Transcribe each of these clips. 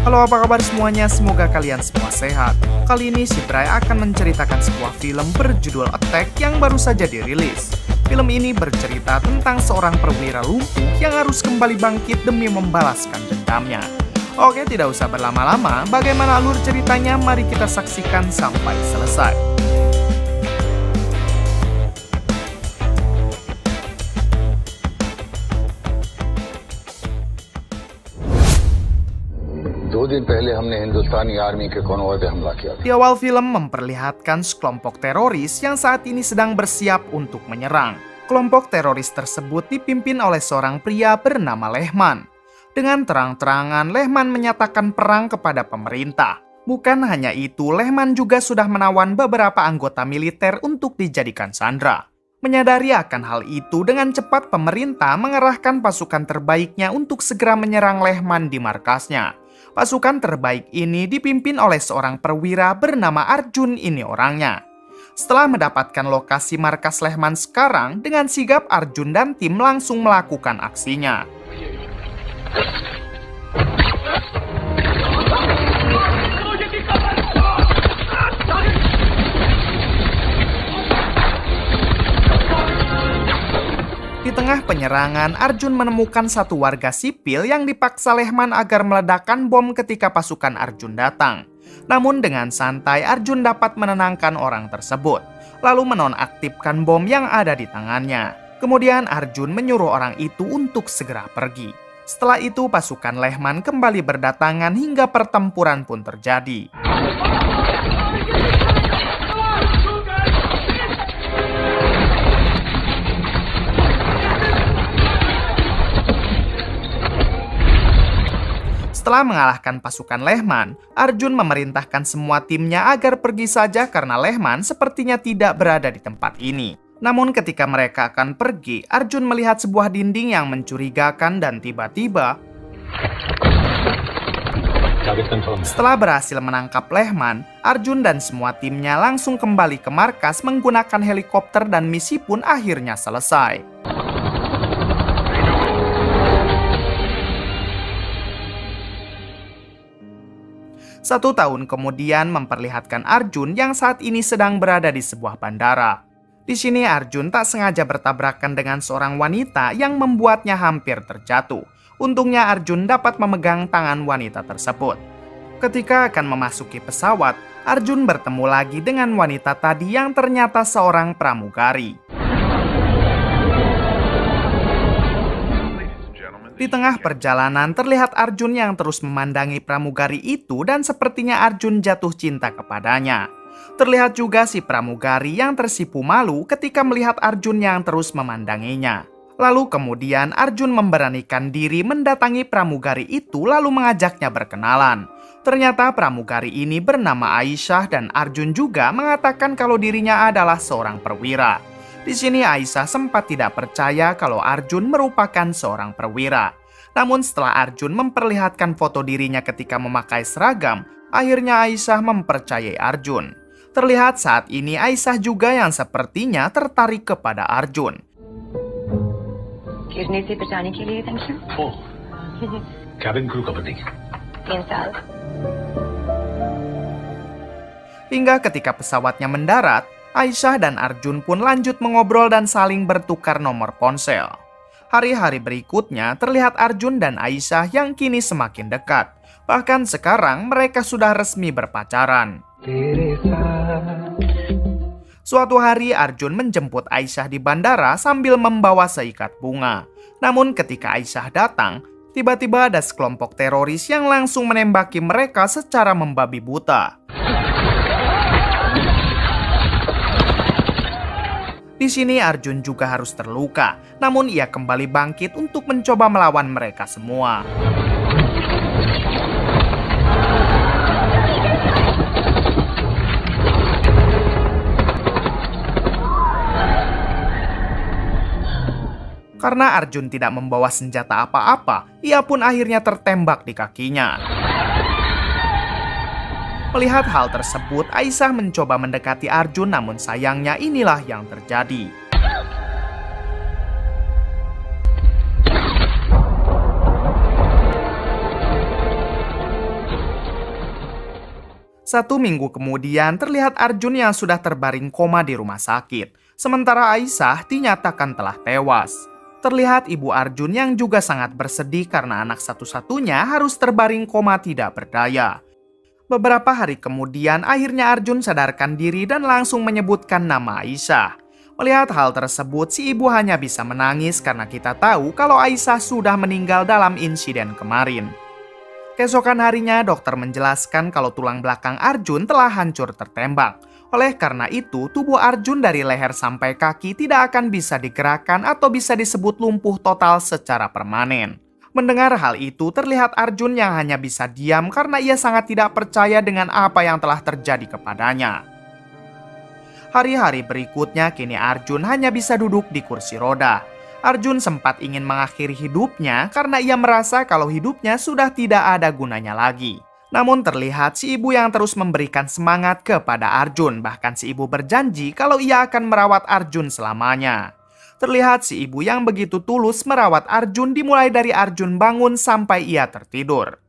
Halo, apa kabar semuanya? Semoga kalian semua sehat. Kali ini si Bray akan menceritakan sebuah film berjudul Attack yang baru saja dirilis. Film ini bercerita tentang seorang perwira lumpuh yang harus kembali bangkit demi membalaskan dendamnya. Oke, tidak usah berlama-lama, bagaimana alur ceritanya? Mari kita saksikan sampai selesai. Di awal film memperlihatkan sekelompok teroris yang saat ini sedang bersiap untuk menyerang. Kelompok teroris tersebut dipimpin oleh seorang pria bernama Lehman. Dengan terang-terangan, Lehman menyatakan perang kepada pemerintah. Bukan hanya itu, Lehman juga sudah menawan beberapa anggota militer untuk dijadikan sandera. Menyadari akan hal itu, dengan cepat pemerintah mengerahkan pasukan terbaiknya untuk segera menyerang Lehman di markasnya. Pasukan terbaik ini dipimpin oleh seorang perwira bernama Arjun, ini orangnya. Setelah mendapatkan lokasi markas Lehman sekarang, dengan sigap Arjun dan tim langsung melakukan aksinya. Di tengah penyerangan, Arjun menemukan satu warga sipil yang dipaksa Lehman agar meledakkan bom ketika pasukan Arjun datang. Namun dengan santai, Arjun dapat menenangkan orang tersebut, lalu menonaktifkan bom yang ada di tangannya. Kemudian Arjun menyuruh orang itu untuk segera pergi. Setelah itu pasukan Lehman kembali berdatangan hingga pertempuran pun terjadi. Setelah mengalahkan pasukan Lehman, Arjun memerintahkan semua timnya agar pergi saja karena Lehman sepertinya tidak berada di tempat ini. Namun ketika mereka akan pergi, Arjun melihat sebuah dinding yang mencurigakan dan tiba-tiba setelah berhasil menangkap Lehman, Arjun dan semua timnya langsung kembali ke markas menggunakan helikopter dan misi pun akhirnya selesai. Satu tahun kemudian memperlihatkan Arjun yang saat ini sedang berada di sebuah bandara. Di sini Arjun tak sengaja bertabrakan dengan seorang wanita yang membuatnya hampir terjatuh. Untungnya Arjun dapat memegang tangan wanita tersebut. Ketika akan memasuki pesawat, Arjun bertemu lagi dengan wanita tadi yang ternyata seorang pramugari. Di tengah perjalanan terlihat Arjun yang terus memandangi pramugari itu dan sepertinya Arjun jatuh cinta kepadanya. Terlihat juga si pramugari yang tersipu malu ketika melihat Arjun yang terus memandanginya. Lalu kemudian Arjun memberanikan diri mendatangi pramugari itu lalu mengajaknya berkenalan. Ternyata pramugari ini bernama Aisyah dan Arjun juga mengatakan kalau dirinya adalah seorang perwira. Di sini Aisyah sempat tidak percaya kalau Arjun merupakan seorang perwira. Namun setelah Arjun memperlihatkan foto dirinya ketika memakai seragam, akhirnya Aisyah mempercayai Arjun. Terlihat saat ini Aisyah juga yang sepertinya tertarik kepada Arjun. Hingga ketika pesawatnya mendarat, Aisyah dan Arjun pun lanjut mengobrol dan saling bertukar nomor ponsel. Hari-hari berikutnya terlihat Arjun dan Aisyah yang kini semakin dekat. Bahkan sekarang mereka sudah resmi berpacaran. Suatu hari Arjun menjemput Aisyah di bandara sambil membawa seikat bunga. Namun ketika Aisyah datang, tiba-tiba ada sekelompok teroris yang langsung menembaki mereka secara membabi buta. Di sini Arjun juga harus terluka, namun ia kembali bangkit untuk mencoba melawan mereka semua. Karena Arjun tidak membawa senjata apa-apa, ia pun akhirnya tertembak di kakinya. Melihat hal tersebut, Aisyah mencoba mendekati Arjun, namun sayangnya inilah yang terjadi. 1 minggu kemudian terlihat Arjun yang sudah terbaring koma di rumah sakit. Sementara Aisyah dinyatakan telah tewas. Terlihat ibu Arjun yang juga sangat bersedih karena anak satu-satunya harus terbaring koma tidak berdaya. Beberapa hari kemudian akhirnya Arjun sadarkan diri dan langsung menyebutkan nama Aisyah. Melihat hal tersebut, si ibu hanya bisa menangis karena kita tahu kalau Aisyah sudah meninggal dalam insiden kemarin. Keesokan harinya, dokter menjelaskan kalau tulang belakang Arjun telah hancur tertembak. Oleh karena itu, tubuh Arjun dari leher sampai kaki tidak akan bisa digerakkan atau bisa disebut lumpuh total secara permanen. Mendengar hal itu, terlihat Arjun yang hanya bisa diam karena ia sangat tidak percaya dengan apa yang telah terjadi kepadanya. Hari-hari berikutnya, kini Arjun hanya bisa duduk di kursi roda. Arjun sempat ingin mengakhiri hidupnya karena ia merasa kalau hidupnya sudah tidak ada gunanya lagi. Namun terlihat si ibu yang terus memberikan semangat kepada Arjun. Bahkan si ibu berjanji kalau ia akan merawat Arjun selamanya. Terlihat si ibu yang begitu tulus merawat Arjun dimulai dari Arjun bangun sampai ia tertidur.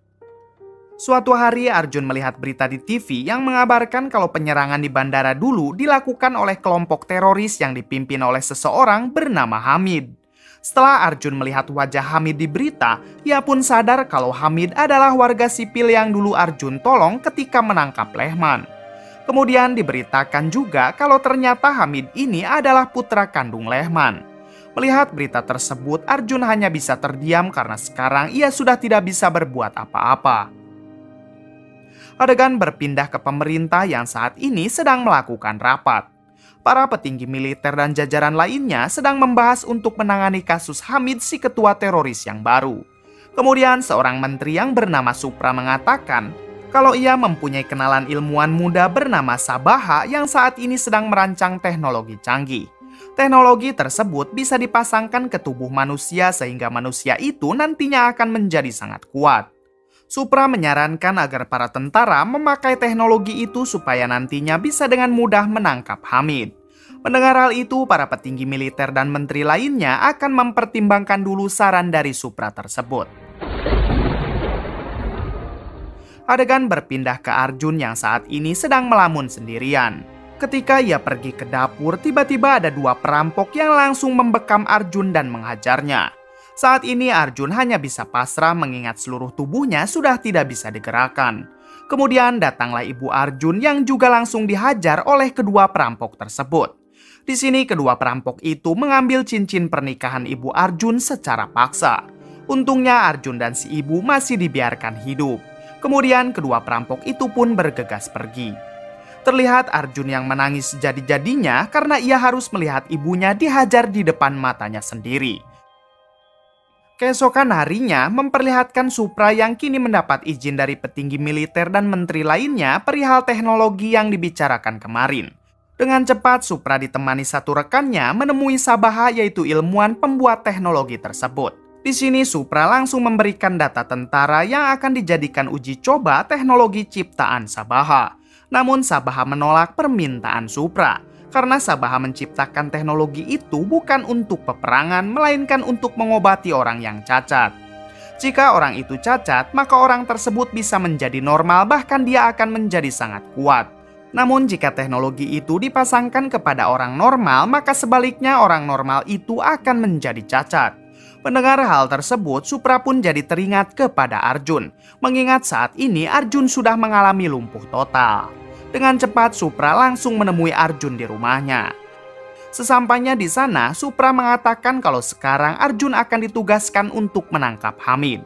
Suatu hari Arjun melihat berita di TV yang mengabarkan kalau penyerangan di bandara dulu dilakukan oleh kelompok teroris yang dipimpin oleh seseorang bernama Hamid. Setelah Arjun melihat wajah Hamid di berita, ia pun sadar kalau Hamid adalah warga sipil yang dulu Arjun tolong ketika menangkap Lehman. Kemudian diberitakan juga kalau ternyata Hamid ini adalah putra kandung Lehman. Melihat berita tersebut, Arjun hanya bisa terdiam karena sekarang ia sudah tidak bisa berbuat apa-apa. Adegan berpindah ke pemerintah yang saat ini sedang melakukan rapat. Para petinggi militer dan jajaran lainnya sedang membahas untuk menangani kasus Hamid si ketua teroris yang baru. Kemudian seorang menteri yang bernama Supra mengatakan kalau ia mempunyai kenalan ilmuwan muda bernama Sabaha yang saat ini sedang merancang teknologi canggih. Teknologi tersebut bisa dipasangkan ke tubuh manusia sehingga manusia itu nantinya akan menjadi sangat kuat. Supra menyarankan agar para tentara memakai teknologi itu supaya nantinya bisa dengan mudah menangkap Hamid. Mendengar hal itu, para petinggi militer dan menteri lainnya akan mempertimbangkan dulu saran dari Supra tersebut. Adegan berpindah ke Arjun yang saat ini sedang melamun sendirian. Ketika ia pergi ke dapur, tiba-tiba ada 2 perampok yang langsung membekam Arjun dan menghajarnya. Saat ini Arjun hanya bisa pasrah mengingat seluruh tubuhnya sudah tidak bisa digerakkan. Kemudian datanglah ibu Arjun yang juga langsung dihajar oleh kedua perampok tersebut. Di sini kedua perampok itu mengambil cincin pernikahan ibu Arjun secara paksa. Untungnya Arjun dan si ibu masih dibiarkan hidup. Kemudian kedua perampok itu pun bergegas pergi. Terlihat Arjun yang menangis jadi-jadinya karena ia harus melihat ibunya dihajar di depan matanya sendiri. Keesokan harinya memperlihatkan Supra yang kini mendapat izin dari petinggi militer dan menteri lainnya perihal teknologi yang dibicarakan kemarin. Dengan cepat Supra ditemani satu rekannya menemui Sabaha yaitu ilmuwan pembuat teknologi tersebut. Di sini Supra langsung memberikan data tentara yang akan dijadikan uji coba teknologi ciptaan Sabaha. Namun Sabaha menolak permintaan Supra. Karena Sabaha menciptakan teknologi itu bukan untuk peperangan, melainkan untuk mengobati orang yang cacat. Jika orang itu cacat, maka orang tersebut bisa menjadi normal, bahkan dia akan menjadi sangat kuat. Namun jika teknologi itu dipasangkan kepada orang normal, maka sebaliknya orang normal itu akan menjadi cacat. Mendengar hal tersebut, Supra pun jadi teringat kepada Arjun. Mengingat saat ini Arjun sudah mengalami lumpuh total. Dengan cepat Supra langsung menemui Arjun di rumahnya. Sesampainya di sana, Supra mengatakan kalau sekarang Arjun akan ditugaskan untuk menangkap Hamid.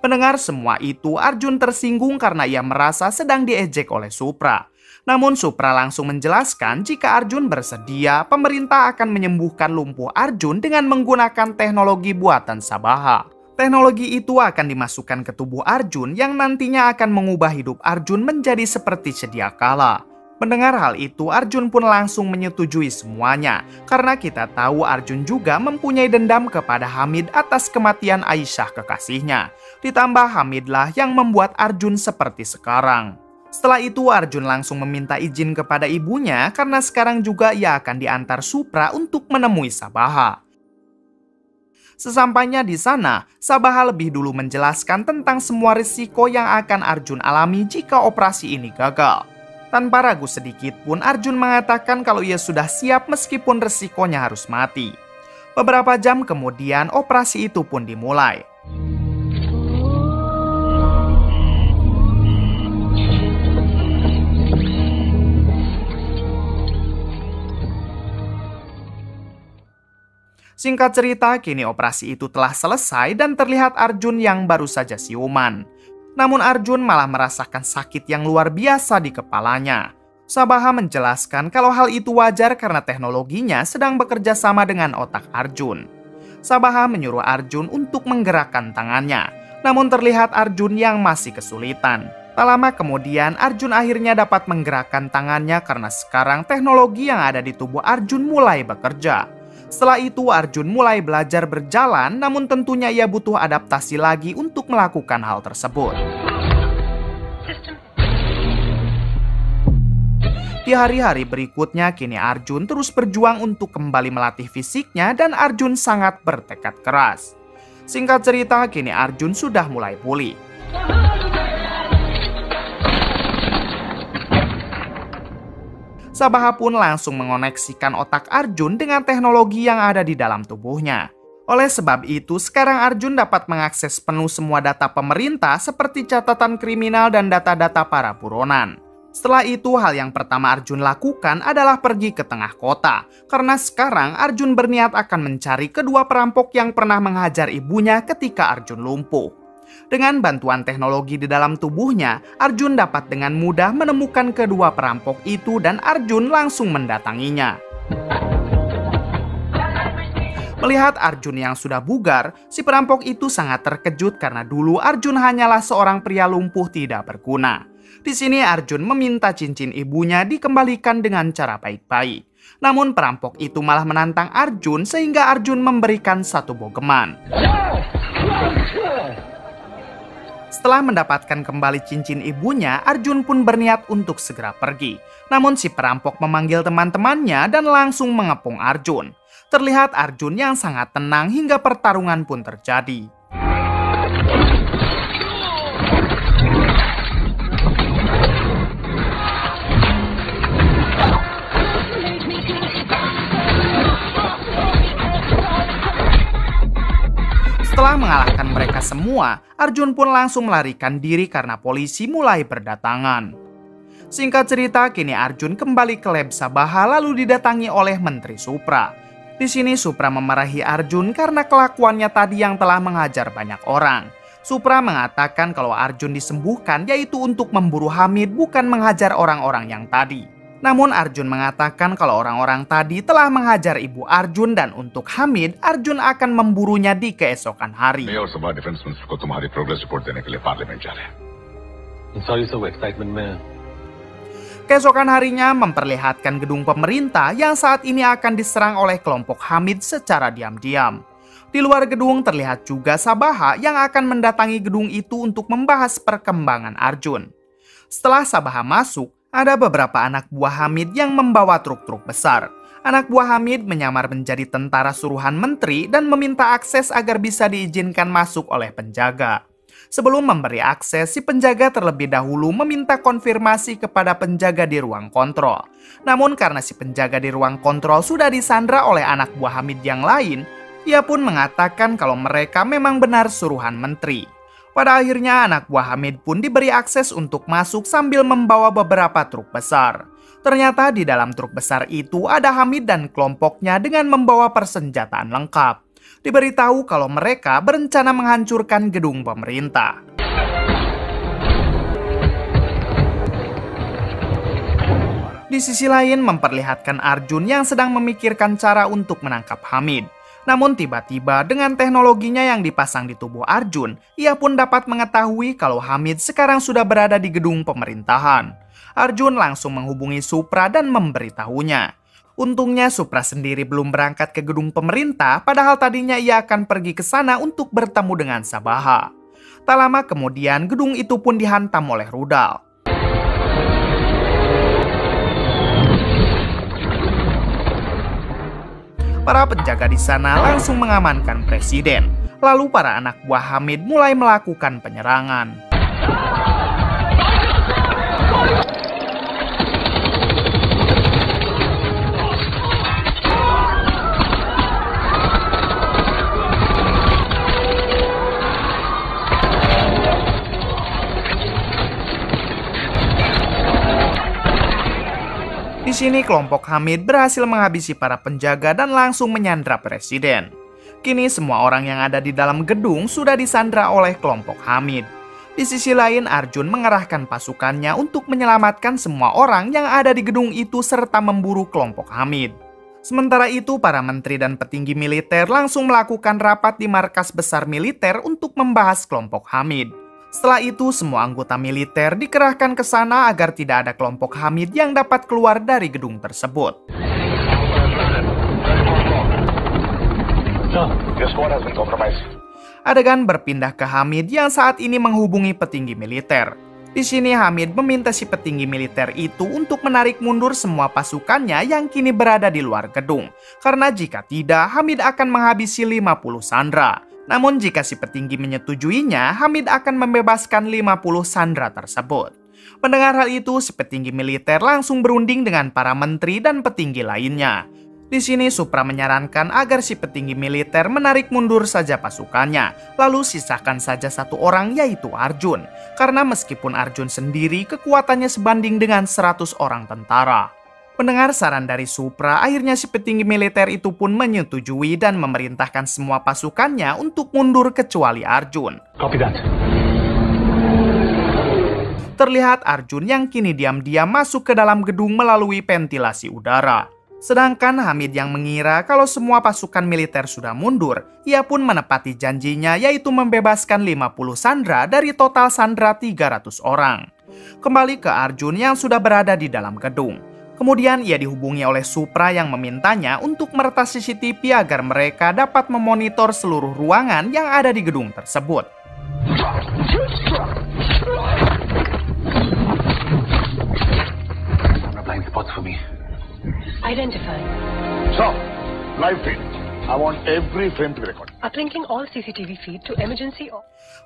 Mendengar semua itu, Arjun tersinggung karena ia merasa sedang diejek oleh Supra. Namun Supra langsung menjelaskan jika Arjun bersedia, pemerintah akan menyembuhkan lumpuh Arjun dengan menggunakan teknologi buatan Sabaha. Teknologi itu akan dimasukkan ke tubuh Arjun yang nantinya akan mengubah hidup Arjun menjadi seperti sedia kala. Mendengar hal itu, Arjun pun langsung menyetujui semuanya. Karena kita tahu Arjun juga mempunyai dendam kepada Hamid atas kematian Aisyah kekasihnya. Ditambah Hamidlah yang membuat Arjun seperti sekarang. Setelah itu Arjun langsung meminta izin kepada ibunya karena sekarang juga ia akan diantar Supra untuk menemui Sabaha. Sesampainya di sana, Sabaha lebih dulu menjelaskan tentang semua risiko yang akan Arjun alami jika operasi ini gagal. Tanpa ragu sedikit pun Arjun mengatakan kalau ia sudah siap meskipun resikonya harus mati. Beberapa jam kemudian operasi itu pun dimulai. Singkat cerita, kini operasi itu telah selesai dan terlihat Arjun yang baru saja siuman. Namun Arjun malah merasakan sakit yang luar biasa di kepalanya. Sabaha menjelaskan kalau hal itu wajar karena teknologinya sedang bekerja sama dengan otak Arjun. Sabaha menyuruh Arjun untuk menggerakkan tangannya, namun terlihat Arjun yang masih kesulitan. Tak lama kemudian Arjun akhirnya dapat menggerakkan tangannya karena sekarang teknologi yang ada di tubuh Arjun mulai bekerja. Setelah itu Arjun mulai belajar berjalan, namun tentunya ia butuh adaptasi lagi untuk melakukan hal tersebut. Di hari-hari berikutnya, kini Arjun terus berjuang untuk kembali melatih fisiknya dan Arjun sangat bertekad keras. Singkat cerita, kini Arjun sudah mulai pulih. Sabaha pun langsung mengoneksikan otak Arjun dengan teknologi yang ada di dalam tubuhnya. Oleh sebab itu, sekarang Arjun dapat mengakses penuh semua data pemerintah seperti catatan kriminal dan data-data para buronan. Setelah itu, hal yang pertama Arjun lakukan adalah pergi ke tengah kota, karena sekarang Arjun berniat akan mencari kedua perampok yang pernah menghajar ibunya ketika Arjun lumpuh. Dengan bantuan teknologi di dalam tubuhnya, Arjun dapat dengan mudah menemukan kedua perampok itu dan Arjun langsung mendatanginya. Melihat Arjun yang sudah bugar, si perampok itu sangat terkejut karena dulu Arjun hanyalah seorang pria lumpuh tidak berguna. Di sini Arjun meminta cincin ibunya dikembalikan dengan cara baik-baik. Namun perampok itu malah menantang Arjun sehingga Arjun memberikan satu bogeman. Setelah mendapatkan kembali cincin ibunya, Arjun pun berniat untuk segera pergi. Namun si perampok memanggil teman-temannya dan langsung mengepung Arjun. Terlihat Arjun yang sangat tenang hingga pertarungan pun terjadi. Setelah mengalahkan mereka semua, Arjun pun langsung melarikan diri karena polisi mulai berdatangan. Singkat cerita, kini Arjun kembali ke lab Sabaha lalu didatangi oleh Menteri Supra. Di sini Supra memarahi Arjun karena kelakuannya tadi yang telah menghajar banyak orang. Supra mengatakan kalau Arjun disembuhkan yaitu untuk memburu Hamid, bukan menghajar orang-orang yang tadi. Namun Arjun mengatakan kalau orang-orang tadi telah menghajar ibu Arjun dan untuk Hamid, Arjun akan memburunya di keesokan hari. Keesokan harinya memperlihatkan gedung pemerintah yang saat ini akan diserang oleh kelompok Hamid secara diam-diam. Di luar gedung terlihat juga Sabaha yang akan mendatangi gedung itu untuk membahas perkembangan Arjun. Setelah Sabaha masuk, ada beberapa anak buah Hamid yang membawa truk-truk besar. Anak buah Hamid menyamar menjadi tentara suruhan menteri dan meminta akses agar bisa diizinkan masuk oleh penjaga. Sebelum memberi akses, si penjaga terlebih dahulu meminta konfirmasi kepada penjaga di ruang kontrol. Namun karena si penjaga di ruang kontrol sudah disandra oleh anak buah Hamid yang lain, ia pun mengatakan kalau mereka memang benar suruhan menteri. Pada akhirnya anak buah Hamid pun diberi akses untuk masuk sambil membawa beberapa truk besar. Ternyata di dalam truk besar itu ada Hamid dan kelompoknya dengan membawa persenjataan lengkap. Diberitahu kalau mereka berencana menghancurkan gedung pemerintah. Di sisi lain memperlihatkan Arjun yang sedang memikirkan cara untuk menangkap Hamid. Namun tiba-tiba dengan teknologinya yang dipasang di tubuh Arjun, ia pun dapat mengetahui kalau Hamid sekarang sudah berada di gedung pemerintahan. Arjun langsung menghubungi Supra dan memberitahunya. Untungnya Supra sendiri belum berangkat ke gedung pemerintah, padahal tadinya ia akan pergi ke sana untuk bertemu dengan Sabaha. Tak lama kemudian gedung itu pun dihantam oleh rudal. Para penjaga di sana langsung mengamankan presiden. Lalu para anak buah Hamid mulai melakukan penyerangan. Di sini kelompok Hamid berhasil menghabisi para penjaga dan langsung menyandra presiden. Kini semua orang yang ada di dalam gedung sudah disandra oleh kelompok Hamid. Di sisi lain, Arjun mengerahkan pasukannya untuk menyelamatkan semua orang yang ada di gedung itu serta memburu kelompok Hamid. Sementara itu, para menteri dan petinggi militer langsung melakukan rapat di markas besar militer untuk membahas kelompok Hamid. Setelah itu, semua anggota militer dikerahkan ke sana agar tidak ada kelompok Hamid yang dapat keluar dari gedung tersebut. Adegan berpindah ke Hamid yang saat ini menghubungi petinggi militer. Di sini Hamid meminta si petinggi militer itu untuk menarik mundur semua pasukannya yang kini berada di luar gedung. Karena jika tidak, Hamid akan menghabisi 50 sandera. Namun jika si petinggi menyetujuinya, Hamid akan membebaskan 50 sandera tersebut. Mendengar hal itu, si petinggi militer langsung berunding dengan para menteri dan petinggi lainnya. Di sini Supra menyarankan agar si petinggi militer menarik mundur saja pasukannya, lalu sisakan saja satu orang yaitu Arjun. Karena meskipun Arjun sendiri kekuatannya sebanding dengan 100 orang tentara. Mendengar saran dari Supra, akhirnya si petinggi militer itu pun menyetujui dan memerintahkan semua pasukannya untuk mundur kecuali Arjun. Copy that. Terlihat Arjun yang kini diam-diam masuk ke dalam gedung melalui ventilasi udara. Sedangkan Hamid yang mengira kalau semua pasukan militer sudah mundur, ia pun menepati janjinya yaitu membebaskan 50 sandera dari total sandera 300 orang. Kembali ke Arjun yang sudah berada di dalam gedung. Kemudian ia dihubungi oleh Supra yang memintanya untuk meretas CCTV agar mereka dapat memonitor seluruh ruangan yang ada di gedung tersebut. Identify. So, live feed. I want every frame to be recorded. Uplinking all CCTV feed to emergency.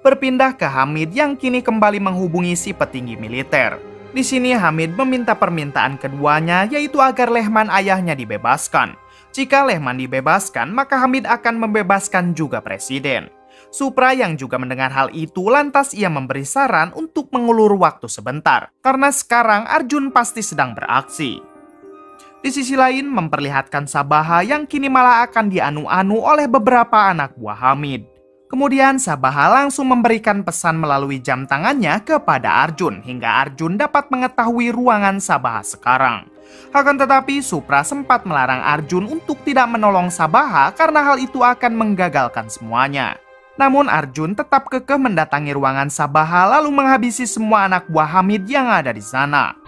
Berpindah ke Hamid yang kini kembali menghubungi si petinggi militer. Di sini Hamid meminta permintaan keduanya yaitu agar Lehman ayahnya dibebaskan. Jika Lehman dibebaskan, maka Hamid akan membebaskan juga presiden. Supra yang juga mendengar hal itu lantas ia memberi saran untuk mengulur waktu sebentar. Karena sekarang Arjun pasti sedang beraksi. Di sisi lain memperlihatkan Sabaha yang kini malah akan dianu-anu oleh beberapa anak buah Hamid. Kemudian Sabaha langsung memberikan pesan melalui jam tangannya kepada Arjun hingga Arjun dapat mengetahui ruangan Sabaha sekarang. Akan tetapi Supra sempat melarang Arjun untuk tidak menolong Sabaha karena hal itu akan menggagalkan semuanya. Namun Arjun tetap kekeh mendatangi ruangan Sabaha lalu menghabisi semua anak buah Hamid yang ada di sana.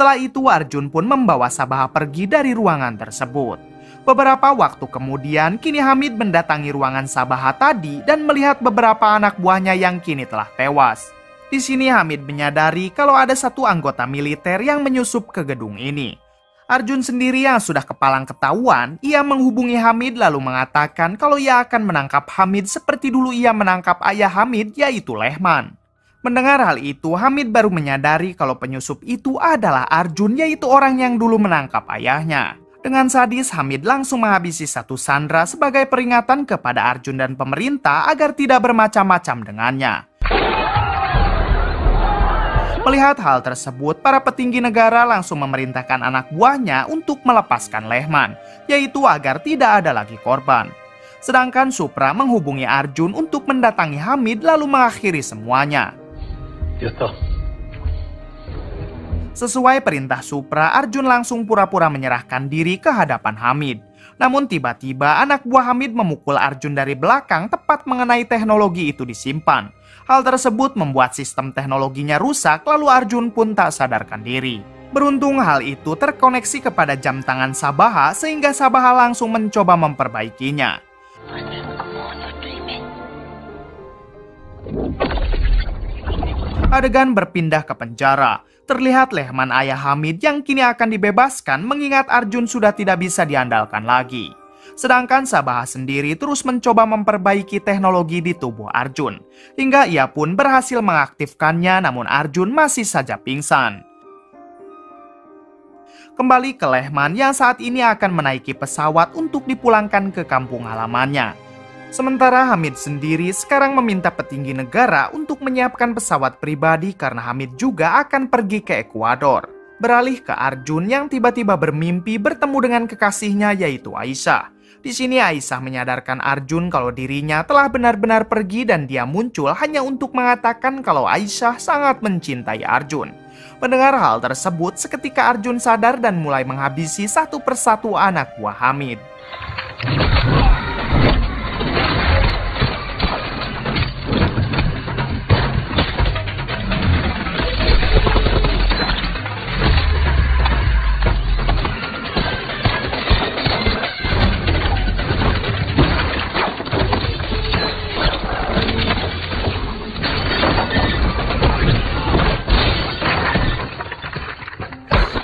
Setelah itu Arjun pun membawa Sabaha pergi dari ruangan tersebut. Beberapa waktu kemudian kini Hamid mendatangi ruangan Sabaha tadi dan melihat beberapa anak buahnya yang kini telah tewas. Di sini Hamid menyadari kalau ada satu anggota militer yang menyusup ke gedung ini. Arjun sendiri yang sudah kepalang ketahuan, ia menghubungi Hamid lalu mengatakan kalau ia akan menangkap Hamid seperti dulu ia menangkap ayah Hamid yaitu Lehman. Mendengar hal itu, Hamid baru menyadari kalau penyusup itu adalah Arjun yaitu orang yang dulu menangkap ayahnya. Dengan sadis, Hamid langsung menghabisi satu sandera sebagai peringatan kepada Arjun dan pemerintah agar tidak bermacam-macam dengannya. Melihat hal tersebut, para petinggi negara langsung memerintahkan anak buahnya untuk melepaskan Lehman, yaitu agar tidak ada lagi korban. Sedangkan Supra menghubungi Arjun untuk mendatangi Hamid lalu mengakhiri semuanya. Sesuai perintah Supra, Arjun langsung pura-pura menyerahkan diri ke hadapan Hamid. Namun tiba-tiba anak buah Hamid memukul Arjun dari belakang tepat mengenai teknologi itu disimpan. Hal tersebut membuat sistem teknologinya rusak lalu Arjun pun tak sadarkan diri. Beruntung hal itu terkoneksi kepada jam tangan Sabaha sehingga Sabaha langsung mencoba memperbaikinya. Adegan berpindah ke penjara. Terlihat Lehman ayah Hamid yang kini akan dibebaskan mengingat Arjun sudah tidak bisa diandalkan lagi. Sedangkan Sabaha sendiri terus mencoba memperbaiki teknologi di tubuh Arjun. Hingga ia pun berhasil mengaktifkannya namun Arjun masih saja pingsan. Kembali ke Lehman yang saat ini akan menaiki pesawat untuk dipulangkan ke kampung halamannya. Sementara Hamid sendiri sekarang meminta petinggi negara untuk menyiapkan pesawat pribadi karena Hamid juga akan pergi ke Ekuador. Beralih ke Arjun yang tiba-tiba bermimpi bertemu dengan kekasihnya yaitu Aisyah. Di sini Aisyah menyadarkan Arjun kalau dirinya telah benar-benar pergi dan dia muncul hanya untuk mengatakan kalau Aisyah sangat mencintai Arjun. Mendengar hal tersebut, seketika Arjun sadar dan mulai menghabisi satu persatu anak buah Hamid.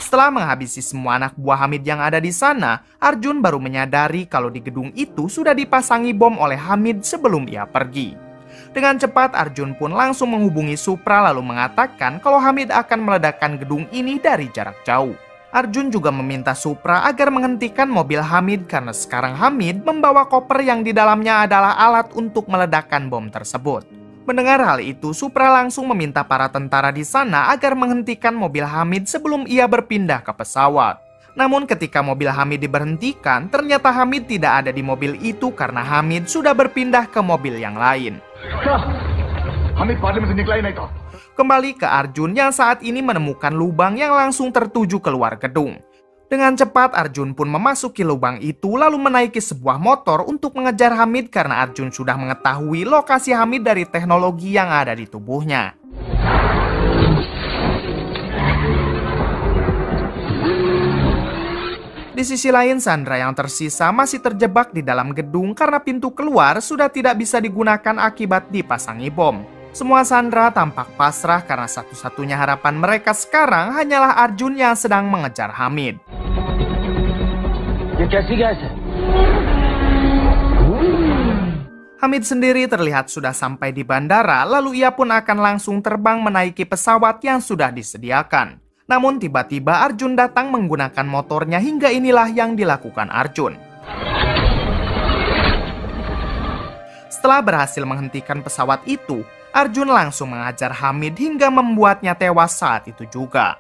Setelah menghabisi semua anak buah Hamid yang ada di sana, Arjun baru menyadari kalau di gedung itu sudah dipasangi bom oleh Hamid sebelum ia pergi. Dengan cepat, Arjun pun langsung menghubungi Supra lalu mengatakan kalau Hamid akan meledakkan gedung ini dari jarak jauh. Arjun juga meminta Supra agar menghentikan mobil Hamid karena sekarang Hamid membawa koper yang di dalamnya adalah alat untuk meledakkan bom tersebut. Mendengar hal itu, Supra langsung meminta para tentara di sana agar menghentikan mobil Hamid sebelum ia berpindah ke pesawat. Namun ketika mobil Hamid diberhentikan, ternyata Hamid tidak ada di mobil itu karena Hamid sudah berpindah ke mobil yang lain. Kembali ke Arjun yang saat ini menemukan lubang yang langsung tertuju keluar gedung. Dengan cepat Arjun pun memasuki lubang itu lalu menaiki sebuah motor untuk mengejar Hamid karena Arjun sudah mengetahui lokasi Hamid dari teknologi yang ada di tubuhnya. Di sisi lain, Sandra yang tersisa masih terjebak di dalam gedung karena pintu keluar sudah tidak bisa digunakan akibat dipasangi bom. Semua Sandra tampak pasrah karena satu-satunya harapan mereka sekarang hanyalah Arjun yang sedang mengejar Hamid. Hamid sendiri terlihat sudah sampai di bandara, lalu ia pun akan langsung terbang menaiki pesawat yang sudah disediakan. Namun tiba-tiba Arjun datang menggunakan motornya hingga inilah yang dilakukan Arjun. Setelah berhasil menghentikan pesawat itu, Arjun langsung mengajar Hamid hingga membuatnya tewas saat itu juga.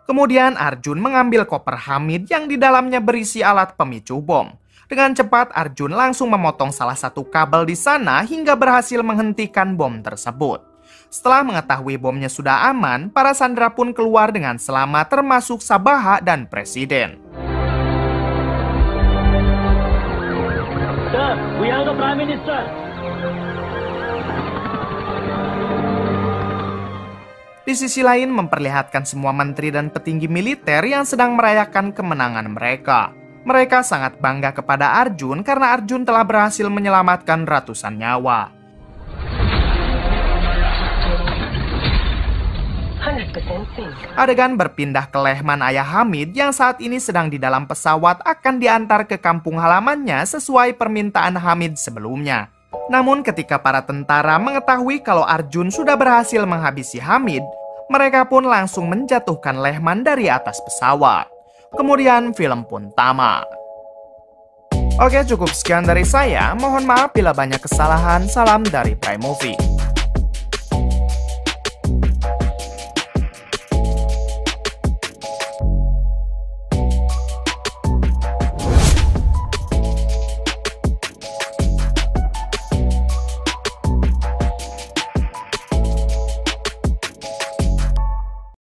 Kemudian Arjun mengambil koper Hamid yang di dalamnya berisi alat pemicu bom. Dengan cepat Arjun langsung memotong salah satu kabel di sana hingga berhasil menghentikan bom tersebut. Setelah mengetahui bomnya sudah aman, para Sandra pun keluar dengan selamat termasuk Sabaha dan Presiden. Sir, we are the Prime Minister. Di sisi lain memperlihatkan semua menteri dan petinggi militer yang sedang merayakan kemenangan mereka. Mereka sangat bangga kepada Arjun karena Arjun telah berhasil menyelamatkan ratusan nyawa. 100% Adegan berpindah ke Lehman ayah Hamid yang saat ini sedang di dalam pesawat akan diantar ke kampung halamannya sesuai permintaan Hamid sebelumnya. Namun ketika para tentara mengetahui kalau Arjun sudah berhasil menghabisi Hamid, mereka pun langsung menjatuhkan Lehman dari atas pesawat. Kemudian film pun tamat. Oke, cukup sekian dari saya. Mohon maaf bila banyak kesalahan. Salam dari Prime Movie.